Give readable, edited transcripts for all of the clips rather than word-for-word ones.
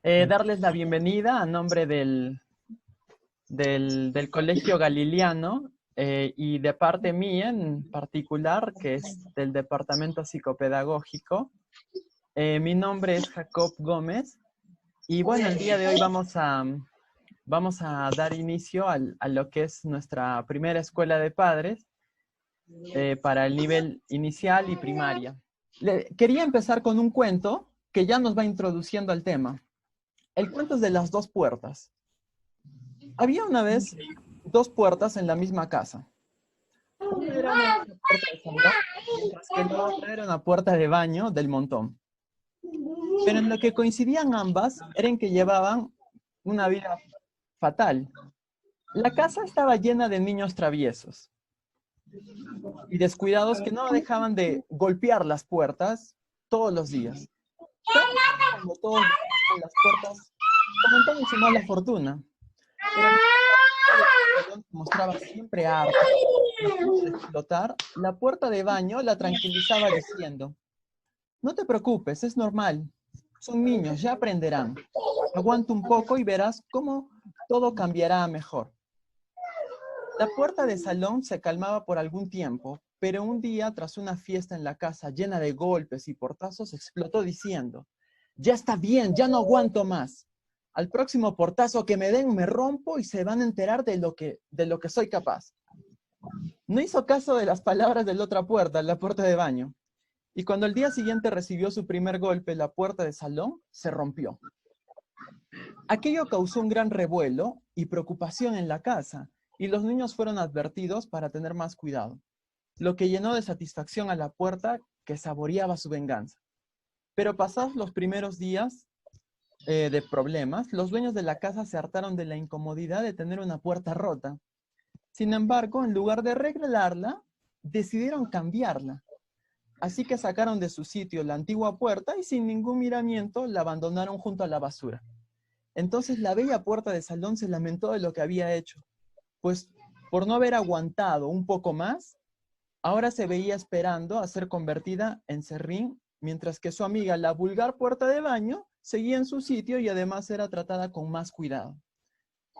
Darles la bienvenida a nombre del Colegio Galiliano y de parte mía en particular, que es del Departamento Psicopedagógico. Mi nombre es Jacob Gómez y bueno, el día de hoy vamos a dar inicio a lo que es nuestra primera escuela de padres para el nivel inicial y primaria. Quería empezar con un cuento que ya nos va introduciendo al tema. El cuento es de las dos puertas. Había una vez dos puertas en la misma casa. Una era una puerta de salón, mientras que la otra era una puerta de baño del montón. Pero en lo que coincidían ambas era en que llevaban una vida fatal. La casa estaba llena de niños traviesos y descuidados que no dejaban de golpear las puertas todos los días. Cuando todos veían las puertas, comentaban su mala fortuna. Pero el mostraba siempre harto de explotar. La puerta de baño la tranquilizaba diciendo: no te preocupes, es normal. Son niños, ya aprenderán. Aguanta un poco y verás cómo todo cambiará a mejor. La puerta de salón se calmaba por algún tiempo, pero un día, tras una fiesta en la casa llena de golpes y portazos, explotó diciendo: ya está bien, ya no aguanto más. Al próximo portazo que me den me rompo y se van a enterar de lo que soy capaz. No hizo caso de las palabras de la otra puerta, la puerta de baño. Y cuando el día siguiente recibió su primer golpe, la puerta de salón se rompió. Aquello causó un gran revuelo y preocupación en la casa, y los niños fueron advertidos para tener más cuidado, lo que llenó de satisfacción a la puerta que saboreaba su venganza. Pero pasados los primeros días de problemas, los dueños de la casa se hartaron de la incomodidad de tener una puerta rota. Sin embargo, en lugar de arreglarla, decidieron cambiarla. Así que sacaron de su sitio la antigua puerta y sin ningún miramiento la abandonaron junto a la basura. Entonces la bella puerta de salón se lamentó de lo que había hecho, pues por no haber aguantado un poco más, ahora se veía esperando a ser convertida en serrín, mientras que su amiga, la vulgar puerta de baño, seguía en su sitio y además era tratada con más cuidado.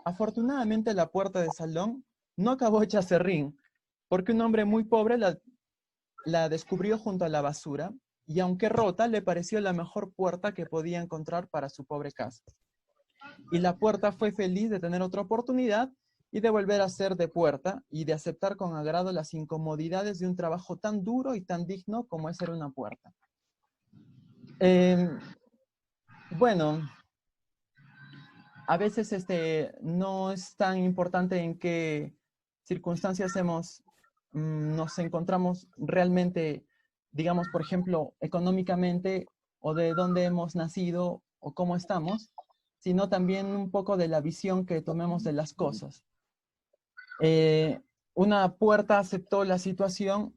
Afortunadamente la puerta de salón no acabó hecha serrín, porque un hombre muy pobre la descubrió junto a la basura y aunque rota, le pareció la mejor puerta que podía encontrar para su pobre casa. Y la puerta fue feliz de tener otra oportunidad y de volver a ser de puerta y de aceptar con agrado las incomodidades de un trabajo tan duro y tan digno como es ser una puerta. Bueno, a veces no es tan importante en qué circunstancias nos encontramos realmente, digamos, por ejemplo, económicamente o de dónde hemos nacido o cómo estamos, sino también un poco de la visión que tomemos de las cosas. Una puerta aceptó la situación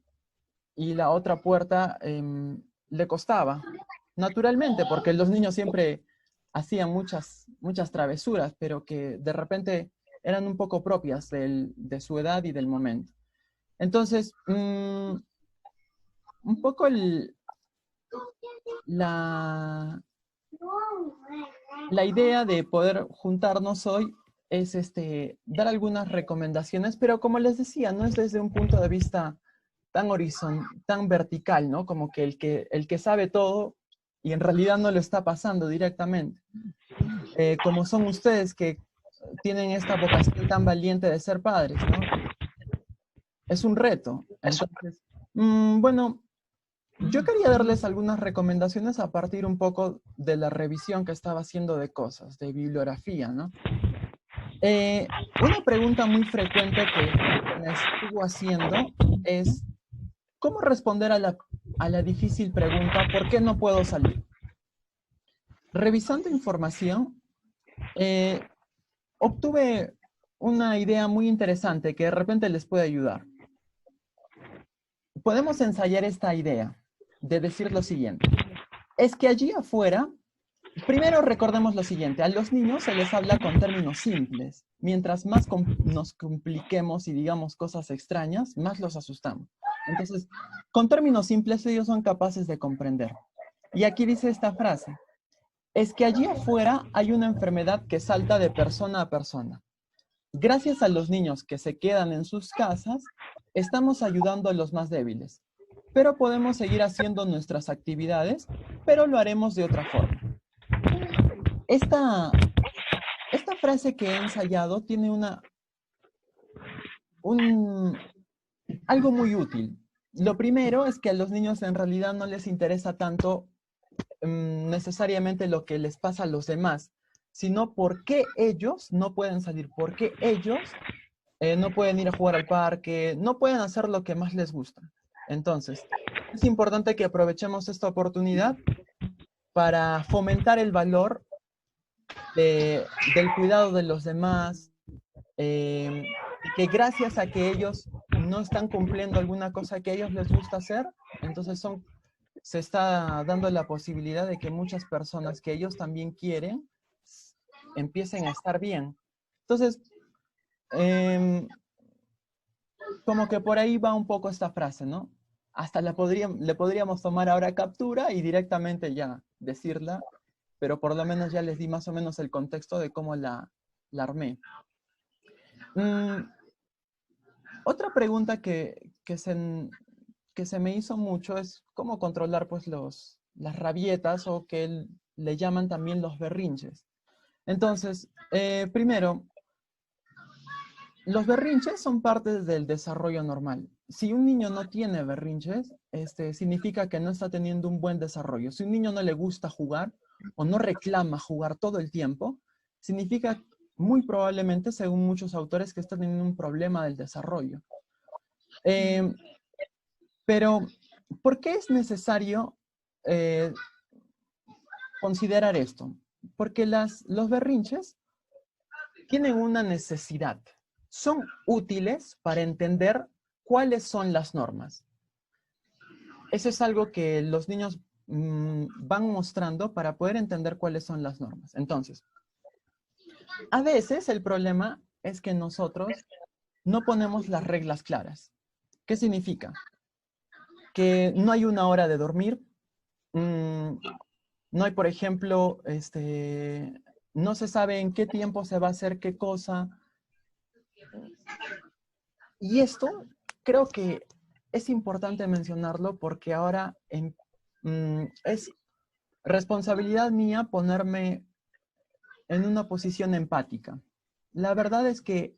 y la otra puerta le costaba, naturalmente, porque los niños siempre hacían muchas travesuras, pero que de repente eran un poco propias de su edad y del momento. Entonces, un poco la idea de poder juntarnos hoy es dar algunas recomendaciones, pero como les decía, no es desde un punto de vista tan vertical, ¿no? Como que el que sabe todo y en realidad no lo está pasando directamente. Como son ustedes que tienen esta vocación tan valiente de ser padres, ¿no? Es un reto. Entonces, bueno, yo quería darles algunas recomendaciones a partir un poco de la revisión que estaba haciendo de cosas, de bibliografía, ¿no? Una pregunta muy frecuente que me estuvo haciendo es: ¿cómo responder a la difícil pregunta ¿por qué no puedo salir? Revisando información, obtuve una idea muy interesante que de repente les puede ayudar. Podemos ensayar esta idea de decir lo siguiente: es que allí afuera, primero recordemos lo siguiente, a los niños se les habla con términos simples. Mientras más nos compliquemos y digamos cosas extrañas, más los asustamos. Entonces, con términos simples ellos son capaces de comprender. Y aquí dice esta frase: es que allí afuera hay una enfermedad que salta de persona a persona. Gracias a los niños que se quedan en sus casas, estamos ayudando a los más débiles. Pero podemos seguir haciendo nuestras actividades, pero lo haremos de otra forma. Esta frase que he ensayado tiene algo muy útil. Lo primero es que a los niños en realidad no les interesa tanto necesariamente lo que les pasa a los demás, sino por qué ellos no pueden salir, por qué ellos no pueden ir a jugar al parque, no pueden hacer lo que más les gusta. Entonces, es importante que aprovechemos esta oportunidad para fomentar el valor del cuidado de los demás, que gracias a que ellos no están cumpliendo alguna cosa que a ellos les gusta hacer, entonces se está dando la posibilidad de que muchas personas que ellos también quieren empiecen a estar bien. Entonces, como que por ahí va un poco esta frase, ¿no? Hasta le podríamos tomar ahora captura y directamente ya decirla, pero por lo menos ya les di más o menos el contexto de cómo la armé. Otra pregunta que se me hizo mucho es cómo controlar pues las rabietas o que le llaman también los berrinches. Entonces, primero, los berrinches son parte del desarrollo normal. Si un niño no tiene berrinches, significa que no está teniendo un buen desarrollo. Si un niño no le gusta jugar o no reclama jugar todo el tiempo, significa muy probablemente, según muchos autores, que está teniendo un problema del desarrollo. Pero, ¿por qué es necesario considerar esto? Porque los berrinches tienen una necesidad. Son útiles para entender cuáles son las normas. Eso es algo que los niños van mostrando para poder entender cuáles son las normas. Entonces, a veces el problema es que nosotros no ponemos las reglas claras. ¿Qué significa? Que no hay una hora de dormir, no hay, por ejemplo, no se sabe en qué tiempo se va a hacer qué cosa. Y esto creo que es importante mencionarlo porque ahora es responsabilidad mía ponerme en una posición empática. La verdad es que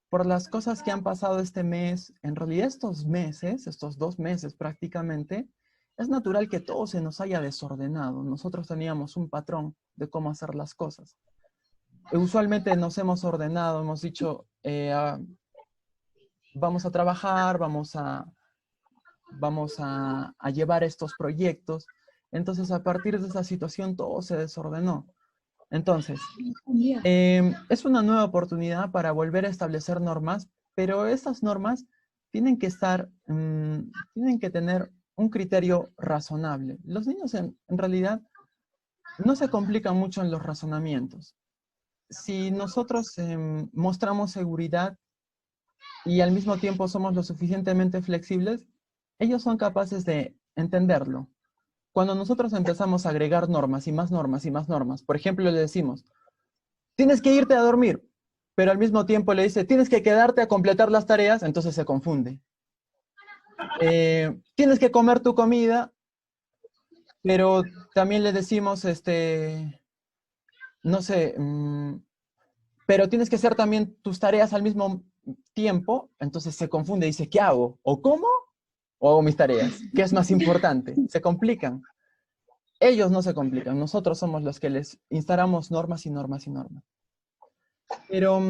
por las cosas que han pasado este mes, en realidad estos meses, estos 2 meses prácticamente, es natural que todo se nos haya desordenado. Nosotros teníamos un patrón de cómo hacer las cosas. Usualmente nos hemos ordenado, hemos dicho, vamos a trabajar, vamos a llevar estos proyectos. Entonces, a partir de esa situación, todo se desordenó. Entonces, es una nueva oportunidad para volver a establecer normas, pero estas normas tienen que tienen que tener un criterio razonable. Los niños en realidad no se complican mucho en los razonamientos. Si nosotros mostramos seguridad y al mismo tiempo somos lo suficientemente flexibles, ellos son capaces de entenderlo. Cuando nosotros empezamos a agregar normas y más normas y más normas, por ejemplo, le decimos, tienes que irte a dormir, pero al mismo tiempo le dice, tienes que quedarte a completar las tareas, entonces se confunde. Tienes que comer tu comida, pero también le decimos, no sé, pero tienes que hacer también tus tareas al mismo tiempo, entonces se confunde y dice, ¿qué hago? ¿O cómo? ¿O hago mis tareas? ¿Qué es más importante? Se complican. Ellos no se complican, nosotros somos los que les instalamos normas y normas y normas. Pero,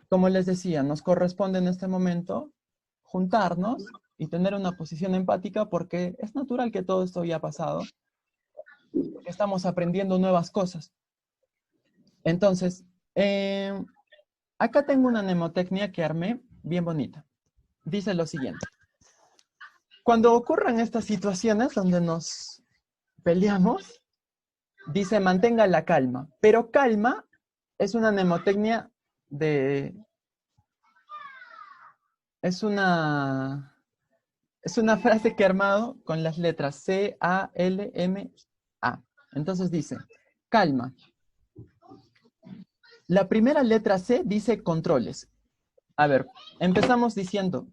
como les decía, nos corresponde en este momento juntarnos y tener una posición empática porque es natural que todo esto haya pasado, porque estamos aprendiendo nuevas cosas. Entonces, acá tengo una mnemotecnia que armé bien bonita. Dice lo siguiente. Cuando ocurran estas situaciones donde nos peleamos, dice mantenga la calma, pero calma es una mnemotecnia es una frase que he armado con las letras C, A, L, M, A. Entonces dice, calma. La primera letra C dice controles. A ver, empezamos diciendo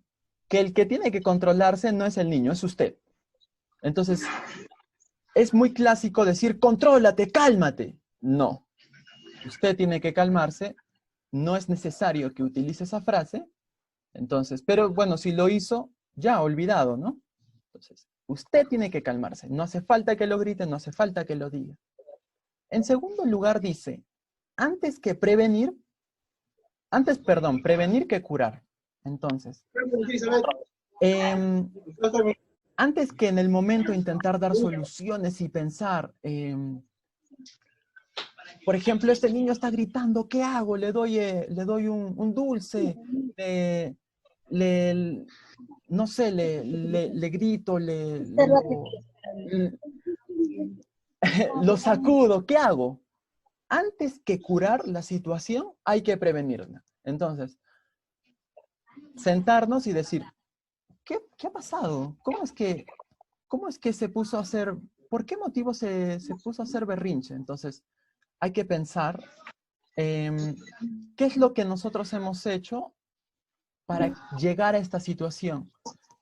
que el que tiene que controlarse no es el niño, es usted. Entonces, es muy clásico decir, contrólate, cálmate. No, usted tiene que calmarse. No es necesario que utilice esa frase. Entonces, pero bueno, si lo hizo, ya olvidado, ¿no? Entonces, usted tiene que calmarse. No hace falta que lo grite, no hace falta que lo diga. En segundo lugar dice, prevenir que curar. Entonces, antes que en el momento intentar dar soluciones y pensar, por ejemplo, este niño está gritando, ¿qué hago? Le doy un dulce, no sé, le grito, lo sacudo, ¿qué hago? Antes que curar la situación, hay que prevenirla. Entonces, sentarnos y decir, ¿qué ha pasado? ¿Cómo es que se puso a hacer, por qué motivo se puso a hacer berrinche? Entonces, hay que pensar qué es lo que nosotros hemos hecho para llegar a esta situación.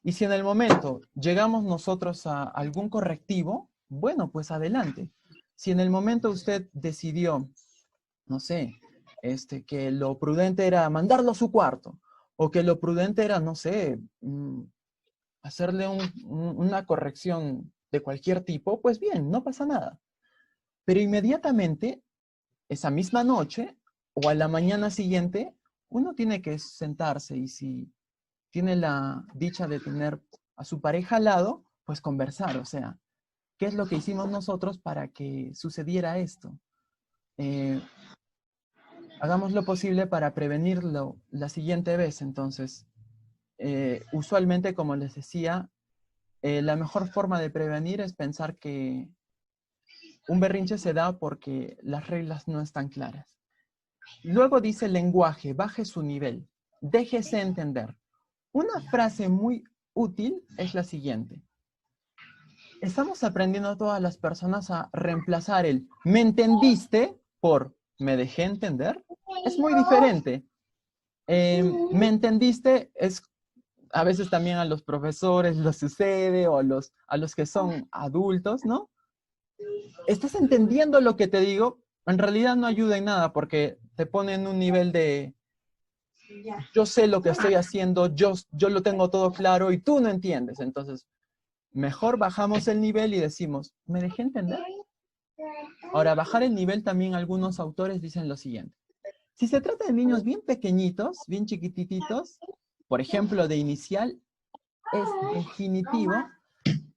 Y si en el momento llegamos nosotros a algún correctivo, bueno, pues adelante. Si en el momento usted decidió, no sé, que lo prudente era mandarlo a su cuarto, o que lo prudente era, no sé, hacerle una corrección de cualquier tipo, pues bien, no pasa nada. Pero inmediatamente, esa misma noche o a la mañana siguiente, uno tiene que sentarse y si tiene la dicha de tener a su pareja al lado, pues conversar, o sea, ¿qué es lo que hicimos nosotros para que sucediera esto? Hagamos lo posible para prevenirlo la siguiente vez. Entonces, usualmente, como les decía, la mejor forma de prevenir es pensar que un berrinche se da porque las reglas no están claras. Luego dice el lenguaje, baje su nivel, déjese entender. Una frase muy útil es la siguiente. Estamos aprendiendo todas las personas a reemplazar el ¿me entendiste? Por ¿me dejé entender? Es muy diferente. ¿Me entendiste? Es a veces también a los profesores les sucede o a los que son adultos, ¿no? ¿Estás entendiendo lo que te digo? En realidad no ayuda en nada porque te pone en un nivel de yo sé lo que estoy haciendo, yo lo tengo todo claro y tú no entiendes. Entonces, mejor bajamos el nivel y decimos, ¿me dejé entender? Ahora, bajar el nivel también algunos autores dicen lo siguiente. Si se trata de niños bien pequeñitos, bien chiquititos, por ejemplo, de inicial, es definitivo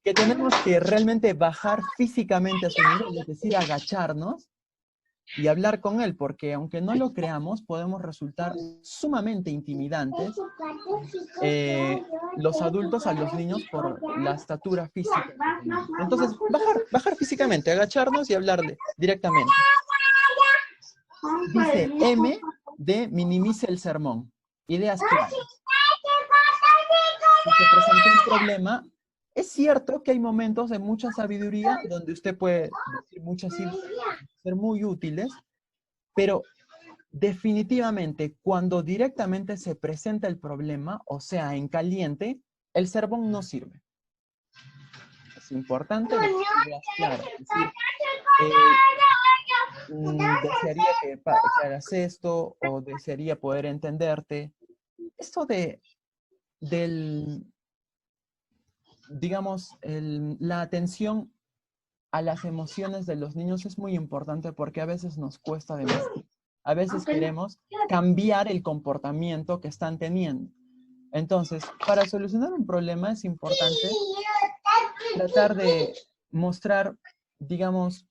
que tenemos que realmente bajar físicamente a su nivel, es decir, agacharnos y hablar con él, porque aunque no lo creamos, podemos resultar sumamente intimidantes los adultos a los niños por la estatura física que tenemos. Entonces, bajar físicamente, agacharnos y hablarle directamente. Dice M de minimice el sermón. Ideas claras. Si se presenta un problema, es cierto que hay momentos de mucha sabiduría donde usted puede decir muchas ideas, ser muy útiles, pero definitivamente cuando directamente se presenta el problema, o sea, en caliente, el sermón no sirve. Es importante decir ideas claras, es decir, desearía que hagas esto o desearía poder entenderte. Esto digamos, la atención a las emociones de los niños es muy importante porque a veces nos cuesta demasiado. A veces queremos cambiar el comportamiento que están teniendo. Entonces, para solucionar un problema es importante tratar de mostrar, digamos,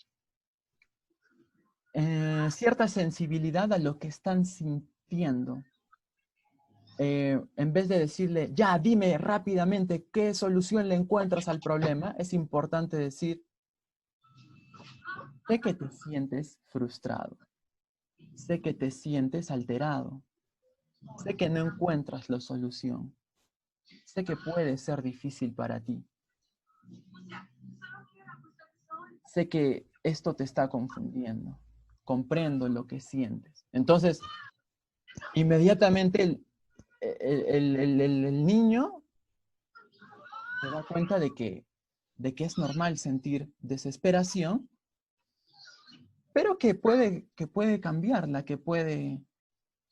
cierta sensibilidad a lo que están sintiendo. En vez de decirle, ya, dime rápidamente qué solución le encuentras al problema, es importante decir, sé que te sientes frustrado, sé que te sientes alterado, sé que no encuentras la solución, sé que puede ser difícil para ti, sé que esto te está confundiendo. Comprendo lo que sientes. Entonces, inmediatamente el niño se da cuenta de que es normal sentir desesperación, pero que puede cambiarla, que puede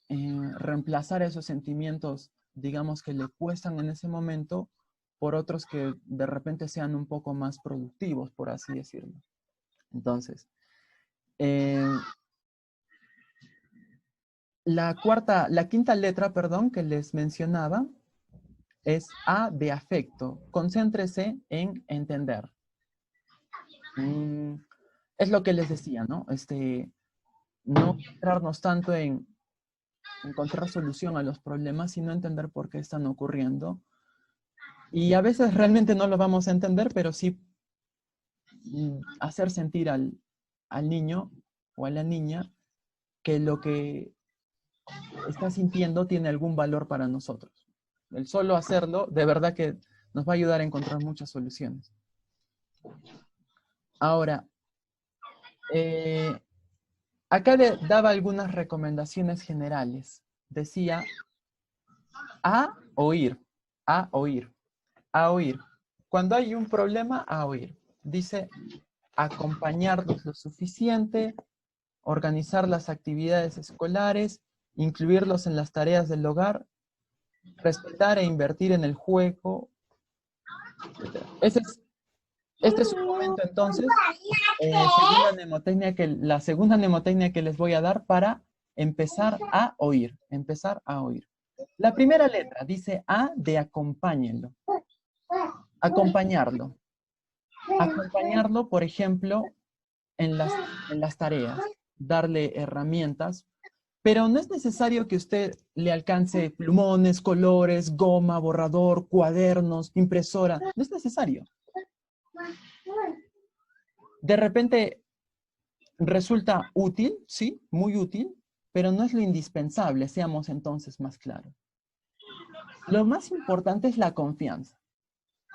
reemplazar esos sentimientos, digamos, que le cuestan en ese momento por otros que de repente sean un poco más productivos, por así decirlo. Entonces, la quinta letra, perdón, que les mencionaba, es A de afecto. Concéntrese en entender. Es lo que les decía, ¿no? No centrarnos tanto en encontrar solución a los problemas, sino entender por qué están ocurriendo. Y a veces realmente no lo vamos a entender, pero sí hacer sentir al niño o a la niña que lo que está sintiendo tiene algún valor para nosotros. El solo hacerlo, de verdad que nos va a ayudar a encontrar muchas soluciones. Ahora, acá le daba algunas recomendaciones generales. Decía, a oír, a oír, a oír. Cuando hay un problema, a oír. Dice, acompañarlos lo suficiente, organizar las actividades escolares, incluirlos en las tareas del hogar, respetar e invertir en el juego, etc. Este es un momento entonces, la segunda mnemotecnia que les voy a dar para empezar a oír, empezar a oír. La primera letra dice A de acompáñenlo. Acompañarlo. Acompañarlo, por ejemplo, en las tareas, darle herramientas, pero no es necesario que usted le alcance plumones, colores, goma, borrador, cuadernos, impresora, no es necesario. De repente resulta útil, sí, muy útil, pero no es lo indispensable, seamos entonces más claros. Lo más importante es la confianza.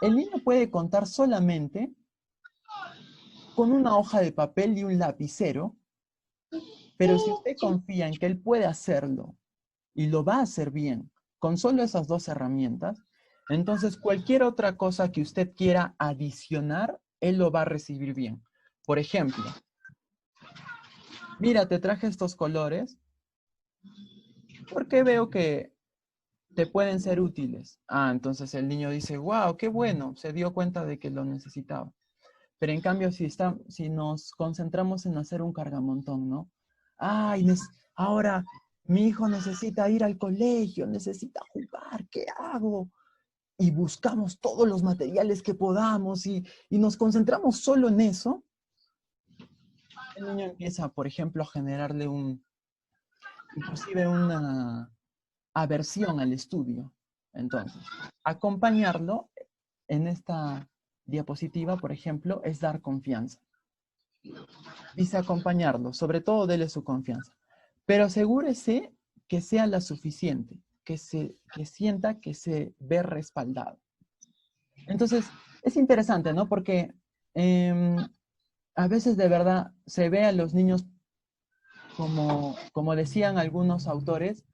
El niño puede contar solamente con una hoja de papel y un lapicero, pero si usted confía en que él puede hacerlo y lo va a hacer bien con solo esas dos herramientas, entonces cualquier otra cosa que usted quiera adicionar, él lo va a recibir bien. Por ejemplo, mira, te traje estos colores porque veo que te pueden ser útiles. Ah, entonces el niño dice, wow, qué bueno, se dio cuenta de que lo necesitaba. Pero en cambio, si nos concentramos en hacer un cargamontón, ¿no? Ay, ahora mi hijo necesita ir al colegio, necesita jugar, ¿qué hago? Y buscamos todos los materiales que podamos y nos concentramos solo en eso, el niño empieza, por ejemplo, a generarle inclusive una aversión al estudio. Entonces, acompañarlo en esta diapositiva, por ejemplo, es dar confianza. Dice acompañarlo, sobre todo dele su confianza. Pero asegúrese que sea la suficiente, que sienta que se ve respaldado. Entonces, es interesante, ¿no? Porque a veces de verdad se ve a los niños como decían algunos autores,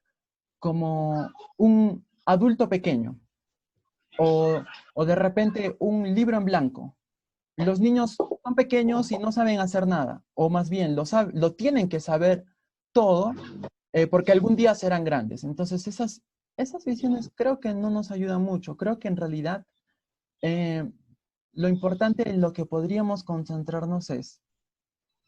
como un adulto pequeño o de repente un libro en blanco. Los niños son pequeños y no saben hacer nada, o más bien lo tienen que saber todo porque algún día serán grandes. Entonces esas visiones creo que no nos ayudan mucho. Creo que en realidad lo importante en lo que podríamos concentrarnos es,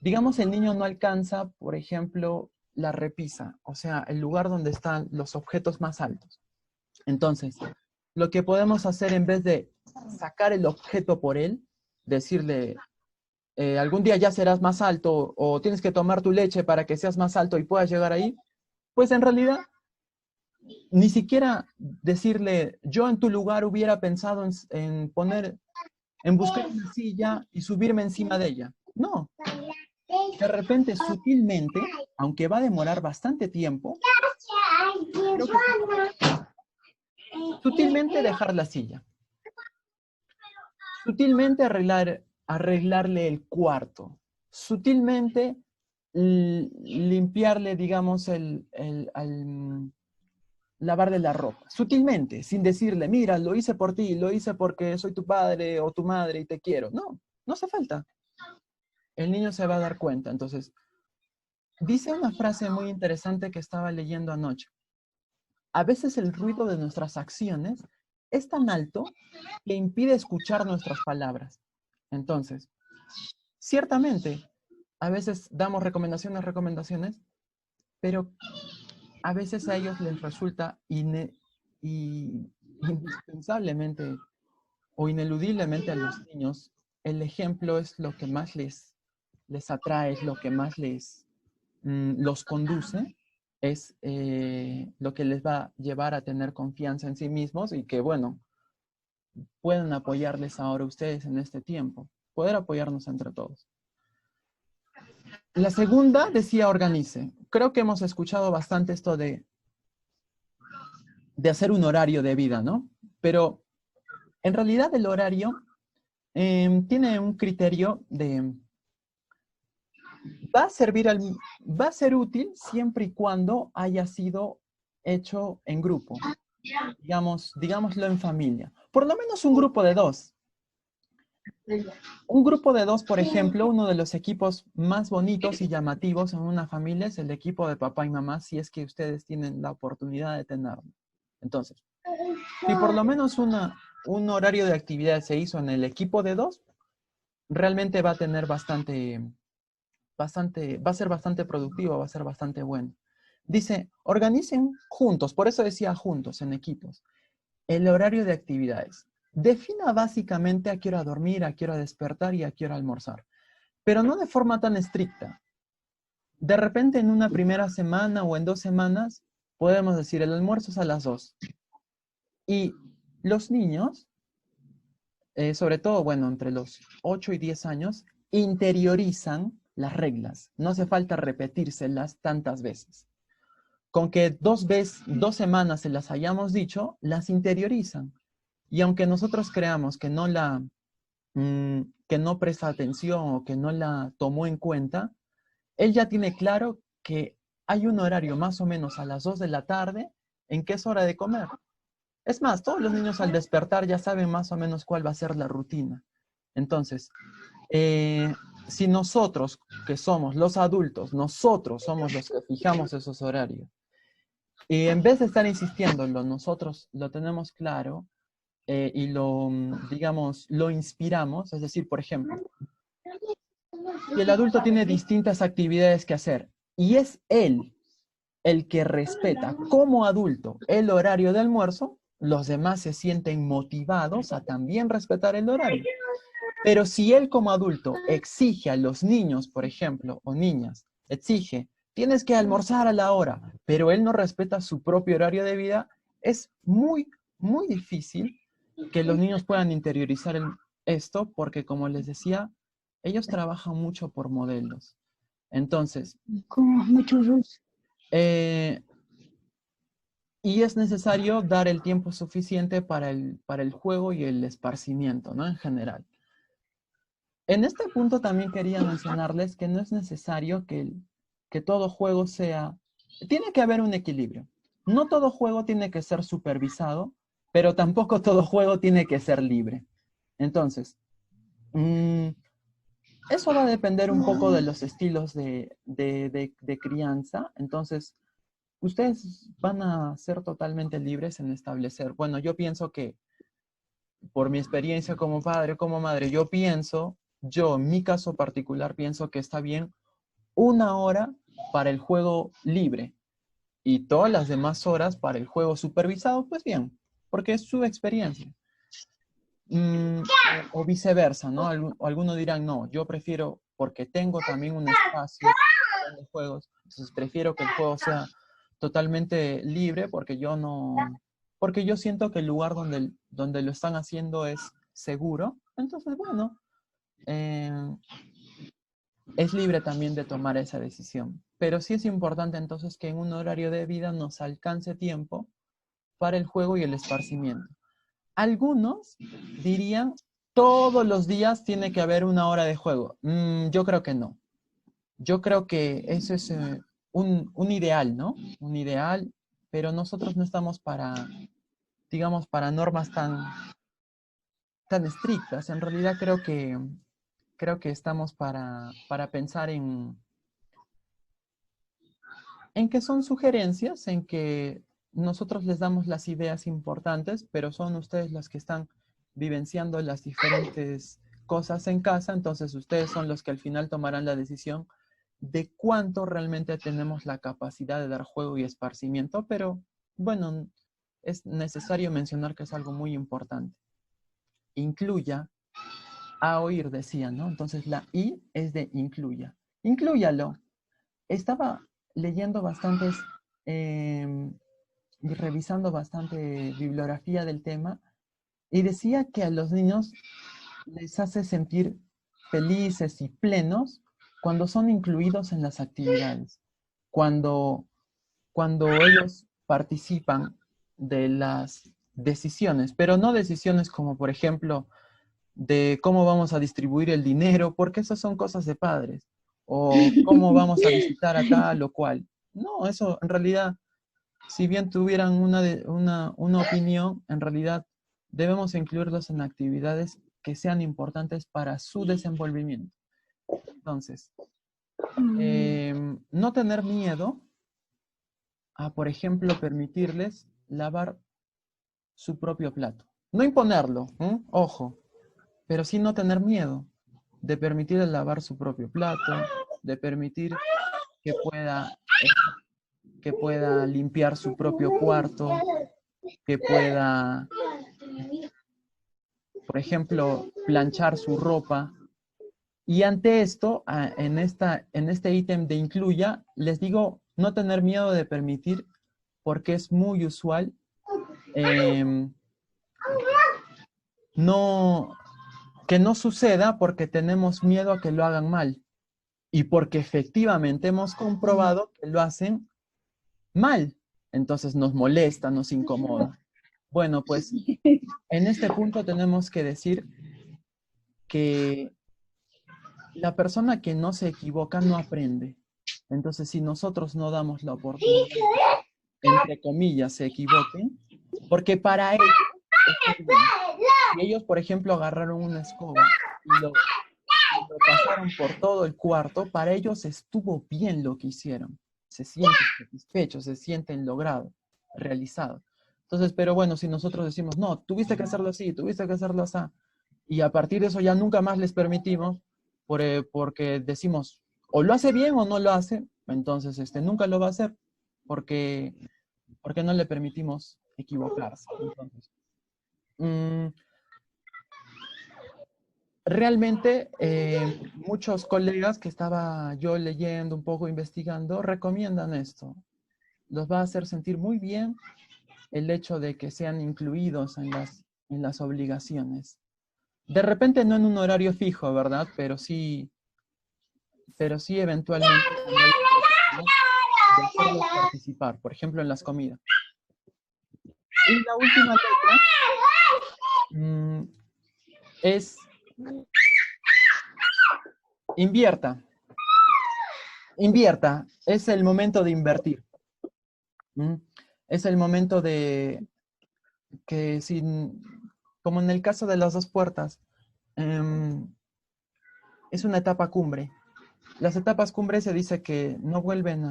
digamos, el niño no alcanza, por ejemplo, la repisa, o sea, el lugar donde están los objetos más altos. Entonces, lo que podemos hacer en vez de sacar el objeto por él, decirle, algún día ya serás más alto o tienes que tomar tu leche para que seas más alto y puedas llegar ahí, pues en realidad ni siquiera decirle, yo en tu lugar hubiera pensado en buscar una silla y subirme encima de ella. No, de repente sutilmente, aunque va a demorar bastante tiempo, creo que sutilmente dejar la silla. Sutilmente arreglarle el cuarto. sutilmente limpiarle, digamos, lavarle la ropa, sutilmente, sin decirle, mira, lo hice por ti, lo hice porque soy tu padre o tu madre y te quiero. No, no hace falta. El niño se va a dar cuenta. Entonces, dice una frase muy interesante que estaba leyendo anoche. A veces el ruido de nuestras acciones es tan alto que impide escuchar nuestras palabras. Entonces, ciertamente, a veces damos recomendaciones, pero a veces a ellos les resulta indispensablemente o ineludiblemente a los niños, el ejemplo es lo que más les atrae, es lo que más los conduce, es lo que les va a llevar a tener confianza en sí mismos y que, bueno, pueden apoyarles ahora ustedes en este tiempo, poder apoyarnos entre todos. La segunda decía organice. Creo que hemos escuchado bastante esto de hacer un horario de vida, ¿no? Pero en realidad el horario tiene un criterio de va a ser útil siempre y cuando haya sido hecho en grupo, digámoslo en familia. Por lo menos un grupo de dos. Un grupo de dos, por ejemplo, uno de los equipos más bonitos y llamativos en una familia es el equipo de papá y mamá, si es que ustedes tienen la oportunidad de tenerlo. Entonces, si por lo menos un horario de actividad se hizo en el equipo de dos, realmente va a tener va a ser bastante productivo, va a ser bastante bueno. Dice, organicen juntos, por eso decía juntos, en equipos, el horario de actividades. Defina básicamente a qué hora dormir, a qué hora despertar y a qué hora almorzar, pero no de forma tan estricta. De repente en una primera semana o en 2 semanas, podemos decir, el almuerzo es a las 2. Y los niños, sobre todo, bueno, entre los 8 y 10 años, interiorizan las reglas. No hace falta repetírselas tantas veces. Con que 2 semanas se las hayamos dicho, las interiorizan. Y aunque nosotros creamos que que no presta atención o que no la tomó en cuenta, él ya tiene claro que hay un horario más o menos a las 2 de la tarde en que es hora de comer. Es más, todos los niños al despertar ya saben más o menos cuál va a ser la rutina. Entonces, si nosotros, que somos los adultos, nosotros somos los que fijamos esos horarios, y en vez de estar insistiéndolo, nosotros lo tenemos claro y digamos, lo inspiramos, es decir, por ejemplo, si el adulto tiene distintas actividades que hacer y es él el que respeta como adulto el horario de almuerzo, los demás se sienten motivados a también respetar el horario. Pero si él como adulto exige a los niños, por ejemplo, o niñas, exige, tienes que almorzar a la hora, pero él no respeta su propio horario de vida, es muy, muy difícil que los niños puedan interiorizar esto porque, como les decía, ellos trabajan mucho por modelos. Entonces, y es necesario dar el tiempo suficiente para el juego y el esparcimiento, ¿no? En general. En este punto también quería mencionarles que no es necesario que todo juego sea... Tiene que haber un equilibrio. No todo juego tiene que ser supervisado, pero tampoco todo juego tiene que ser libre. Entonces, eso va a depender un poco de los estilos de crianza. Entonces, ustedes van a ser totalmente libres en establecer. Bueno, yo pienso que por mi experiencia como padre, como madre, yo en mi caso particular pienso que está bien 1 hora para el juego libre y todas las demás horas para el juego supervisado, pues bien, porque es su experiencia. O viceversa, ¿no? Algunos dirán, no, yo prefiero, porque tengo también un espacio en los juegos, entonces prefiero que el juego sea totalmente libre porque yo siento que el lugar donde lo están haciendo es seguro, entonces bueno, es libre también de tomar esa decisión. Pero sí es importante entonces que en un horario de vida nos alcance tiempo para el juego y el esparcimiento. Algunos dirían, todos los días tiene que haber una hora de juego. Yo creo que no. Yo creo que eso es un ideal, ¿no? Un ideal, pero nosotros no estamos para, digamos, para normas tan estrictas. En realidad creo que estamos para pensar en que son sugerencias, en que nosotros les damos las ideas importantes, pero son ustedes los que están vivenciando las diferentes cosas en casa, entonces ustedes son los que al final tomarán la decisión de cuánto realmente tenemos la capacidad de dar juego y esparcimiento, pero bueno, es necesario mencionar que es algo muy importante. Incluya, a oír decía, ¿no? Entonces la I es de incluya. Inclúyalo. Estaba leyendo bastantes y revisando bastante bibliografía del tema y decía que a los niños les hace sentir felices y plenos cuando son incluidos en las actividades, cuando, cuando ellos participan de las decisiones, pero no decisiones como, por ejemplo, de cómo vamos a distribuir el dinero, porque esas son cosas de padres, o cómo vamos a visitar a tal o cual. No, eso en realidad, si bien tuvieran una opinión, en realidad debemos incluirlos en actividades que sean importantes para su desenvolvimiento. Entonces, no tener miedo a, por ejemplo, permitirles lavar su propio plato. No imponerlo, ojo, pero sí no tener miedo de permitirles lavar su propio plato, de permitir que pueda limpiar su propio cuarto, que pueda, por ejemplo, planchar su ropa. Y ante esto, en este ítem de incluya, les digo no tener miedo de permitir, porque es muy usual no, que no suceda porque tenemos miedo a que lo hagan mal y porque efectivamente hemos comprobado que lo hacen mal. Entonces nos molesta, nos incomoda. Bueno, pues en este punto tenemos que decir que la persona que no se equivoca no aprende. Entonces, si nosotros no damos la oportunidad, entre comillas, se equivoquen, porque para ellos, si ellos, por ejemplo, agarraron una escoba y lo pasaron por todo el cuarto, para ellos estuvo bien lo que hicieron. Se sienten satisfechos, se sienten logrado, realizado. Entonces, pero bueno, si nosotros decimos, no, tuviste que hacerlo así, tuviste que hacerlo así, y a partir de eso ya nunca más les permitimos, porque decimos, o lo hace bien o no lo hace, entonces nunca lo va a hacer, porque no le permitimos equivocarse. Entonces, mm, realmente muchos colegas que estaba yo leyendo un poco, investigando, recomiendan esto. Los va a hacer sentir muy bien el hecho de que sean incluidos en las obligaciones. De repente no en un horario fijo, ¿verdad? Pero sí eventualmente cuando hay de hacerlos participar, por ejemplo en las comidas. Y la última letra es invierta. Invierta, es el momento de invertir. Es el momento de que, como en el caso de las dos puertas, es una etapa cumbre. Las etapas cumbre se dice que no vuelven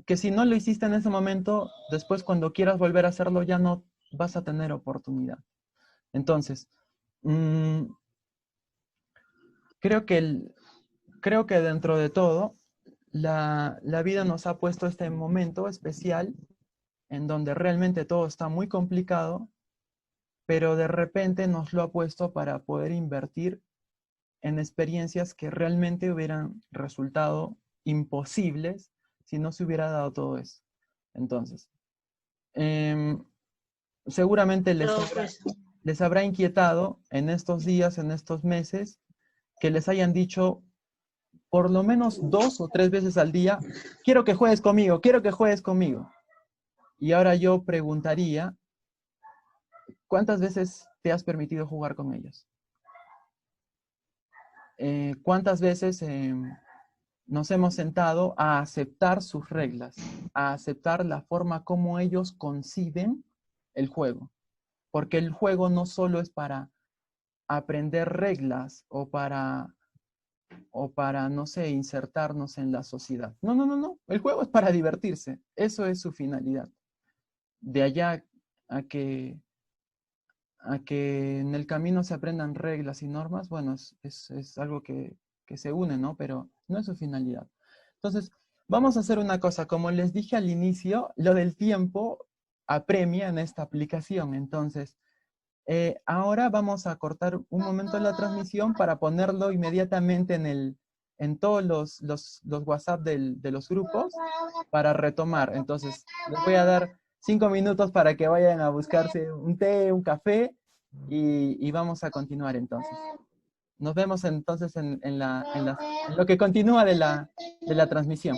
que si no lo hiciste en ese momento, después cuando quieras volver a hacerlo ya no vas a tener oportunidad. Entonces, creo que dentro de todo, la vida nos ha puesto este momento especial en donde realmente todo está muy complicado, pero de repente nos lo ha puesto para poder invertir en experiencias que realmente hubieran resultado imposibles si no se hubiera dado todo eso. Entonces, seguramente les habrá inquietado en estos días, en estos meses, que les hayan dicho por lo menos 2 o 3 veces al día, quiero que juegues conmigo, quiero que juegues conmigo. Y ahora yo preguntaría, ¿cuántas veces te has permitido jugar con ellos? ¿Cuántas veces nos hemos sentado a aceptar sus reglas, a aceptar la forma como ellos conciben el juego? Porque el juego no solo es para aprender reglas o para, no sé, insertarnos en la sociedad. No, no, no, no. El juego es para divertirse. Eso es su finalidad. De allá a que, a que en el camino se aprendan reglas y normas, bueno, es algo que se une, ¿no? Pero no es su finalidad. Entonces, vamos a hacer una cosa. Como les dije al inicio, lo del tiempo apremia en esta aplicación. Entonces, ahora vamos a cortar un momento la transmisión para ponerlo inmediatamente en todos los WhatsApp de los grupos para retomar. Entonces, les voy a dar 5 minutos para que vayan a buscarse un té, un café y vamos a continuar entonces. Nos vemos entonces en lo que continúa de la transmisión.